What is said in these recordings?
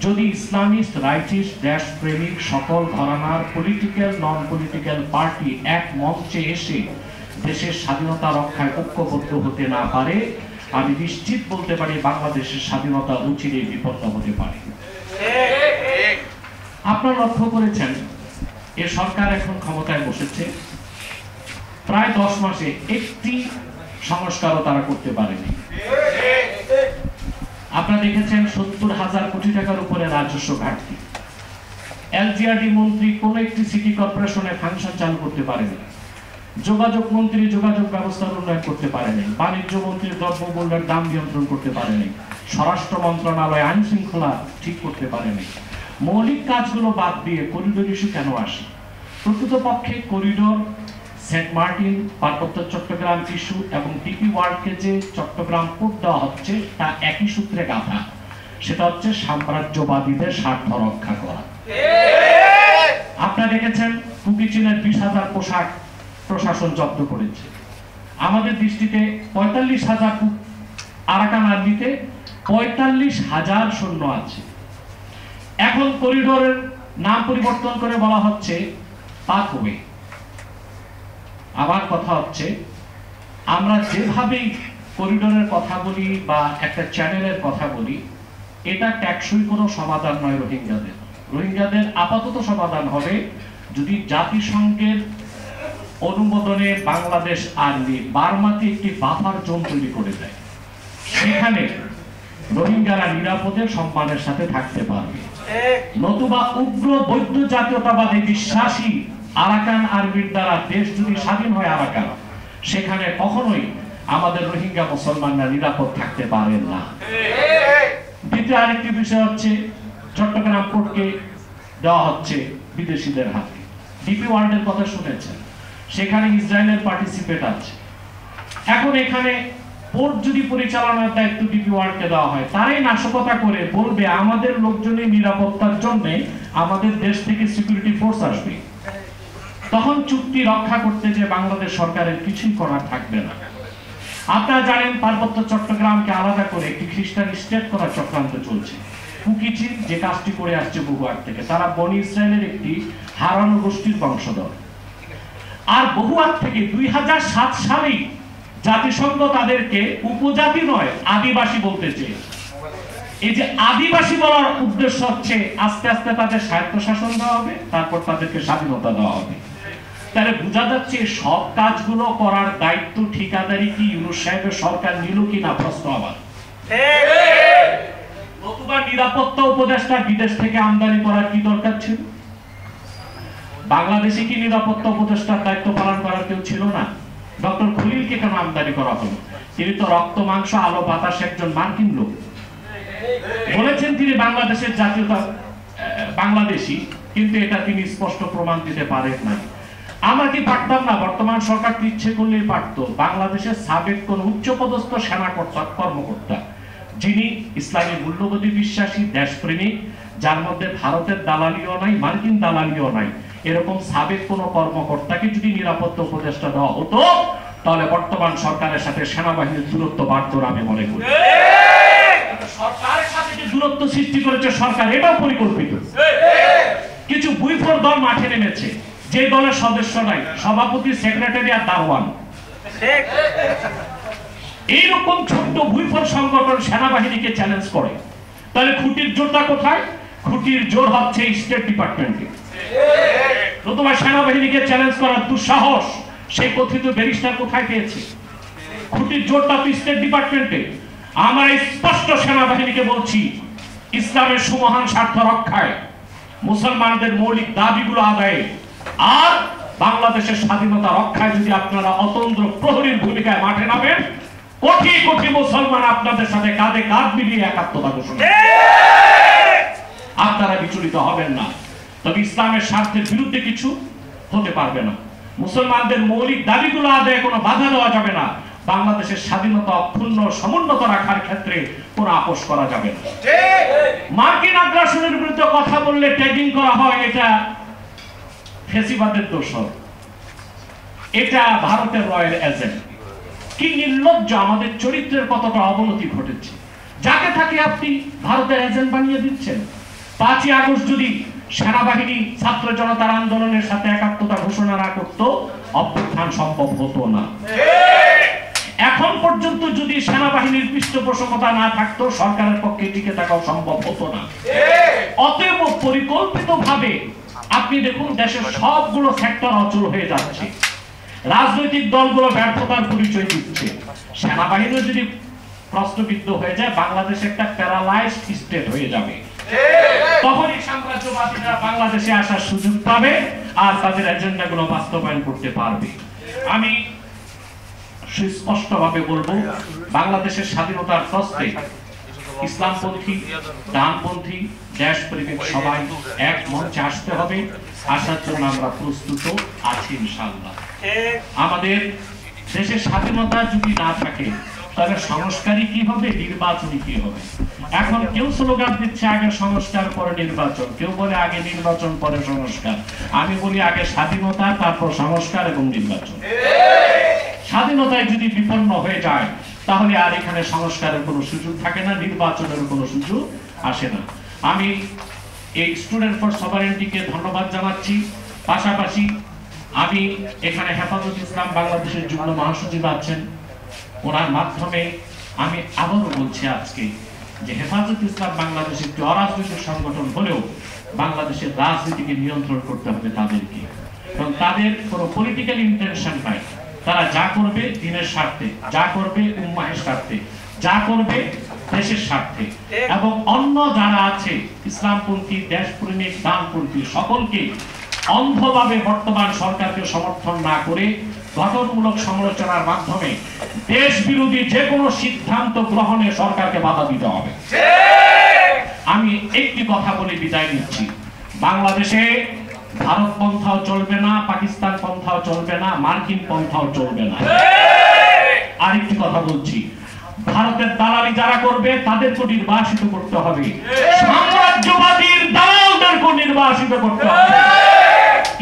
যদি Islamist, rightist, দেশপ্রেমিক সকল ঘরানার পলিটিক্যাল, নন পলিটিক্যাল পার্টি এক মঞ্চে এসে দেশের স্বাধীনতা রক্ষায় ঐক্যবদ্ধ হতে না পারে, আমি নিশ্চিত বলতে পারি বাংলাদেশের স্বাধীনতা অচিরেই বিপন্ন হতে পারে। আপনারা লক্ষ্য করেছেন এ সরকার এখন ক্ষমতায় বসেছে, প্রায় 10 মাসে একটি সংস্কারও তারা করতে পারেনি। আপনারা দেখেছেন 70,000 কোটি টাকার উপরে রাজস্ব ঘাটতি। এলজিআরডি মন্ত্রী কোন একটি সিটি কর্পোরেশনে ফাংশন চালু করতে পারেনি। যোগাযোগ মন্ত্রী যোগাযোগ ব্যবস্থার উন্নয়ন করতে পারেনি। বাণিজ্য মন্ত্রী দ্রব্যমূল্যের দাম নিয়ন্ত্রণ করতে পারেনি। স্বরাষ্ট্র মন্ত্রণালয় আইন শৃঙ্খলা ঠিক করতে পারেনি। মৌলিক কাজগুলো বাদ দিয়ে করিডোর ইস্যু কেন আসে? প্রকৃতপক্ষে করিডোর, সেন্ট মার্টিন, পার্বত্য চট্টগ্রাম ইস্যু এবং ডিপি ওয়ার্ল্ডকে যে চট্টগ্রাম পোর্ট দেওয়া হচ্ছে তা একই সূত্রে গাঁথা। সেটা হচ্ছে সাম্রাজ্যবাদীদের স্বার্থ রক্ষা করা। আপনারা দেখেছেন কুকিচিনের 20,000 পোশাক প্রশাসন জব্দ করেছে। আমাদের দৃষ্টিতে 45,000 আরাকান আর্মিতে 45,000 সৈন্য আছে। এখন করিডোরের নাম পরিবর্তন করে বলা হচ্ছে পাথওয়ে। আমার কথা হচ্ছে আমরা যেভাবেই করিডোরের কথা বলি বা একটা চ্যানেলের কথা বলি, এটা টেকসই কোনো সমাধান নয়। রোহিঙ্গাদের আপাতত সমাধান হবে যদি জাতিসংঘের অনুমোদনে বাংলাদেশ আর্মি বার্মাতে একটি বাফার জোন তৈরি করে দেয়, সেখানে রোহিঙ্গারা নিরাপদে সম্মানের সাথে থাকতে পারবে। নতুবা উগ্র বৌদ্ধ জাতীয়তাবাদে বিশ্বাসী আরাকান আর্মির দ্বারা দেশ যদি স্বাধীন হয় আরাকান, সেখানে কখনোই আমাদের রোহিঙ্গা মুসলমানরা নিরাপদ থাকতে পারেন না। দ্বিতীয় আরেকটি বিষয় হচ্ছে চট্টগ্রাম পোর্টকে দেওয়া হচ্ছে বিদেশিদের হাতে। ডিপি ওয়ার্ল্ডের কথা শুনেছেন, সেখানে ইসরায়েলের পার্টিসিপেট আছে। এখন এখানে পোর্ট যদি পরিচালনার দায়িত্ব ডিপি ওয়ার্ল্ডকে দেওয়া হয়, তারাই নাশকতা করে বলবে আমাদের লোকজনের নিরাপত্তার জন্য আমাদের দেশ থেকে সিকিউরিটি ফোর্স আসবে। তখন চুক্তি রক্ষা করতে যে বাংলাদেশ সরকারের কিছুই করার থাকবে না। আপনারা জানেন পার্বত্য চট্টগ্রামকে আলাদা করে একটি খ্রিস্টান স্টেট করার চক্রান্ত চলছে। কুকিচিন যে কাজটি করে আসছে বহু আগ থেকে, তারা বনি ইসরায়েলের একটি হারানো গোষ্ঠীর বংশধর। আর বহু আগ থেকে 2007 সালেই জাতিসংঘ তাদেরকে উপজাতি নয় আদিবাসী বলতে চেয়ে। এই যে আদিবাসী বলার উদ্দেশ্য হচ্ছে আস্তে আস্তে তাদের স্বায়ত্তশাসন দেওয়া হবে, তারপর তাদেরকে স্বাধীনতা দেওয়া হবে। তাহলে বোঝা যাচ্ছে সব কাজগুলো করার দায়িত্ব ঠিকাদারি কি ইউনূস সাহেবের সরকার নিল কিনা প্রশ্ন আবার। নতুবা নিরাপত্তা উপদেষ্টা বিদেশ থেকে আমদানি করার কি দরকার ছিল? বাংলাদেশে কি নিরাপত্তা উপদেষ্টার দায়িত্ব পালন করার কেউ ছিল না? ডক্টর খলিলকে কেন আমদানি করা হলো? তিনি তো রক্ত মাংস আলো বাতাস একজন মার্কিন লোক। বলেছেন তিনি বাংলাদেশের জাতীয়তা বাংলাদেশী, কিন্তু এটা তিনি স্পষ্ট প্রমাণ দিতে পারেন না। আমরা কি পারতাম না? বর্তমান সরকার ইচ্ছে করলেই পারত। বাংলাদেশের সাবেক কোন উচ্চপদস্থ সেনা কর্মকর্তা যিনি ইসলামী মূল্যবোধে বিশ্বাসী, দেশপ্রেমিক, যার মধ্যে ভারতের দালালিও নাই, মার্কিন দালালিও নাই, এরকম সাবেক কোন কর্মকর্তাকে যদি নিরাপত্তা উপদেষ্টা দেওয়া হতো, তাহলে বর্তমান সরকারের সাথে সেনাবাহিনীর দূরত্ব বাড়তো আমি মনে করি। সরকারের সাথে যে দূরত্ব সৃষ্টি করেছে সরকার, এটাও পরিকল্পিত। কিছু বুইফোর দল মাঠে নেমেছে, যে দলের সদস্য নাই, সভাপতি, সেক্রেটারি আর দারোয়ান। এইরকম ছোট্ট বুইফোর সংগঠন সেনাবাহিনীকে চ্যালেঞ্জ করে। তাহলে খুঁটির জোরটা কোথায়? খুঁটির জোর হচ্ছে স্টেট ডিপার্টমেন্টে। নতুবা সেনাবাহিনীকে চ্যালেঞ্জ করার দুঃসাহস সেই কথিত ব্যারিস্টার কোথায় পেয়েছে? খুঁটির জোরটা তো স্টেট ডিপার্টমেন্টে। আমরা স্পষ্ট সেনাবাহিনীকে বলছি, ইসলামের সুমহান স্বার্থ রক্ষায়, মুসলমানদের মৌলিক দাবিগুলো আদায়ে আর বাংলাদেশের স্বাধীনতা রক্ষায় যদি আপনারা অতন্ত্র প্রহরীর ভূমিকায় মাঠে নামেন, কোটি কোটি মুসলমান আপনাদের সাথে কাঁধে কাঁধ মিলিয়ে একাত্মতা ঘোষণা, আপনারা বিচলিত হবেন না। তবে ইসলামের স্বার্থের বিরুদ্ধে কিছু হতে পারবে না। মুসলমানদের মৌলিক দাবিগুলো আদায়ে কোনো বাধা দেওয়া যাবে না। বাংলাদেশের স্বাধীনতা অক্ষুণ্ণ সমুন্নত রাখার ক্ষেত্রে কোনো আপোষ করা যাবে না। মার্কিন আগ্রাসনের বিরুদ্ধে কথা বললে ট্যাগিং করা হয়, এটা ফেসিবাদের দোষর, এটা ভারতের রয়্যাল এজেন্ট। কি নির্লজ্জ! আমাদের চরিত্রের কতটা অবনতি ঘটেছে। যাকে থাকে আপনি ভারতের এজেন্ট বানিয়ে দিচ্ছেন। 5ই আগস্ট যদি সেনাবাহিনী ছাত্র জনতার আন্দোলনের সাথে একাত্মতা ঘোষণা না করত, অভ্যুত্থান সম্ভব হতো না। এখন পর্যন্ত যদি সেনাবাহিনীর পৃষ্ঠপোষকতা না থাকতো, সরকারের পক্ষে টিকে থাকাও সম্ভব হতো না। অতএব পরিকল্পিতভাবে আপনি দেখুন দেশের সবগুলো সেক্টর অচল হয়ে যাচ্ছে, রাজনৈতিক দলগুলো ব্যর্থতার পরিচয় দিচ্ছে। সেনাবাহিনী যদি প্রশ্নবিদ্ধ হয়ে যায়, বাংলাদেশ একটা প্যারালাইজড স্টেট হয়ে যাবে। তখনই সাম্রাজ্যবাদীরা বাংলাদেশে আসার সুযোগ পাবে আর তাদের এজেন্ডাগুলো বাস্তবায়ন করতে পারবে। আমি সুস্পষ্টভাবে বলবো, বাংলাদেশের স্বাধীনতার প্রশ্নে ইসলামপন্থী, ডানপন্থী, দেশপ্রেমিক সবাই এক মঞ্চে আসতে হবে। আসার জন্য আমরা প্রস্তুত আছি ইনশাআল্লাহ। আমাদের দেশের স্বাধীনতা যদি না থাকে, তাহলে সংস্কারই কি হবে, নির্বাচনই কি হবে? এখন কেউ স্লোগান দিচ্ছে আগে সংস্কার পরে নির্বাচন, কেউ বলে আগে নির্বাচন পরে সংস্কার। আমি বলি আগে স্বাধীনতা, তারপর সংস্কার এবং নির্বাচন। স্বাধীনতায় যদি বিপন্ন হয়ে যায়, তাহলে আর এখানে সংস্কারের কোনো সুযোগ থাকে না, নির্বাচনের কোনো সুযোগ আসে না। আমি এই স্টুডেন্ট ফর সভারেন্টিকে ধন্যবাদ জানাচ্ছি। পাশাপাশি আমি এখানে হেফাজত ইসলাম বাংলাদেশের যুগ্ম মহাসচিব আছেন, ওনার মাধ্যমে আমি আবারও বলছি আজকে যে হেফাজত ইসলাম বাংলাদেশ একটি অরাজনৈতিক সংগঠন হলেও বাংলাদেশের রাজনীতিকে নিয়ন্ত্রণ করতে হবে তাদেরকে, এবং তাদের কোনো পলিটিক্যাল ইন্টেনশন নাই। তারা যা করবে দিনের স্বার্থে, যা করবে উম্মাহের স্বার্থে, যা করবে দেশের স্বার্থে। এবং অন্য যারা আছে ইসলামপন্থী, দেশপ্রেমিক, ডানপন্থী, সকলকে অন্ধভাবে বর্তমান সরকারকে সমর্থন না করে গঠনমূলক সমালোচনার মাধ্যমে দেশ বিরোধী যে কোনো সিদ্ধান্ত গ্রহণে সরকারকে বাধা দিতে হবে। আমি একটি কথা বলে বিদায় নিচ্ছি, বাংলাদেশে ভারত পন্থাও চলবে না, পাকিস্তান পন্থাও চলবে না, মার্কিন পন্থাও চলবে না। আরেকটি কথা বলছি, ভারতের দালালি যারা করবে তাদেরকে নির্বাসিত করতে হবে, সাম্রাজ্যবাদীর দালালদেরকে নির্বাসিত করতে হবে।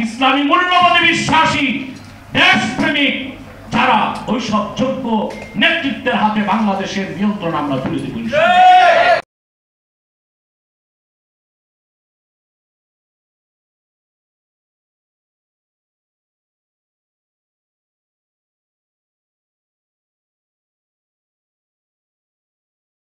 ইসলামী মূল্যবোধে বিশ্বাসী, দেশপ্রেমিক যারা, ওইসব যোগ্য নেতৃত্বের হাতে বাংলাদেশের নিয়ন্ত্রণ আমরা তুলে দেব।